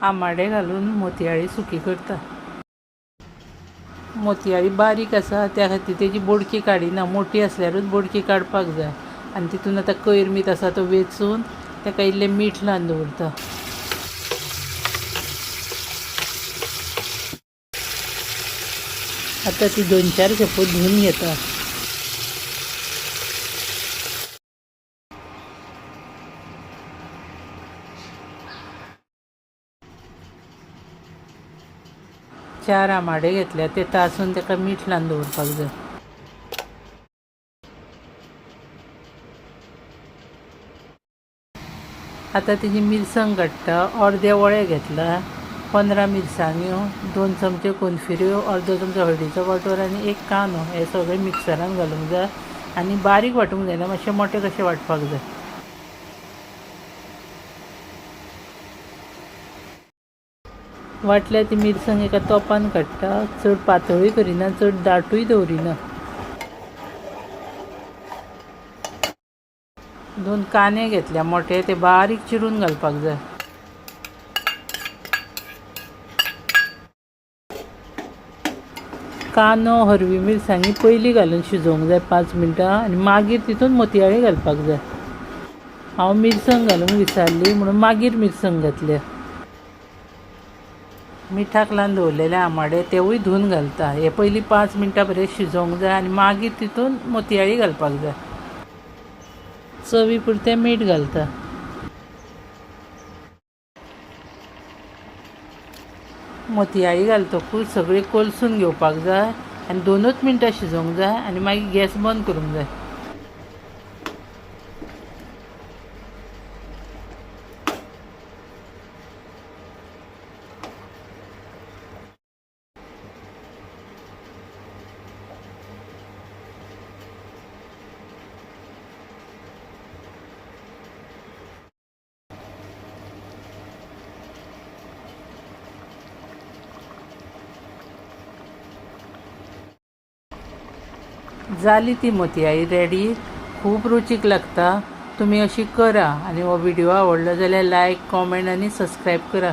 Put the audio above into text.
आमाडे घालून मोतयाळी सुकी करता। मोतयाळी बारीक आसा त्या खातीर तेजी बोडकी काडिना, मोठी आसल्यारूच बोडकी काडपाक जाय। आनी तितून आतां कोयर मीठ आसा तो वेचून ताका इल्लें मीठ लावन दवरता। आतां ती 2-4 खेपो धुवन घेता। चार आमाडे घेतल्या ते तासून ताका मीठ लावन दवरपाक जाय। आतां तेजी मिरसांग काडटा। अर्दे वळे घेतला, 15 मिरसांग्यो, 2 चमचे कोनफिऱ्यो, अर्दो चमचो हळदीचो वांटोर आनी 1 कांदो हे सगळें मिक्सरान घालूंक जाय। आनी बारीक वांटूंक जायना, मातशें मोठे कशें वांटपाक जाय। वाटल्यार ती मिरसांग एका तोपान काडटा, चड पातळूय करिना, चड दाटूय दवरिना। 2 कांदे घेतल्या मोठे, ते बारीक चिरून घालपाक जाय। कांदो, हरवी मिरसांगी पयलीं घालून शिजोवंक जाय 5 मिनटां, आनी मागीर तितून मोतयाळी घालपाक जाय। हांव मिरसांग घालूंक विसारली म्हणून मागीर मिरसांग घातल्या। मिठाक लावन दवरलेले आमाडे तेवूय धुवन घालता। हे पयलीं 5 मिनटां बरें शिजोवंक जाय आनी मागीर तितून मोतयाळी घालपाक जाय। चवी पुरतें मीठ घालता। मोतयाळी घालतकूच सगळी कलसून घेवपाक जाय आनी 2च मिनटां शिजोवंक जाय आनी मागीर गॅस बंद करूंक जाय। जाली ती मोतयाळी रेडी। खूब रुचीक लागता। तुमी अशी करा। आनी हो व्हिडिओ आवडलो जाल्यार लायक, कॉमेंट आनी सबस्क्रायब करा।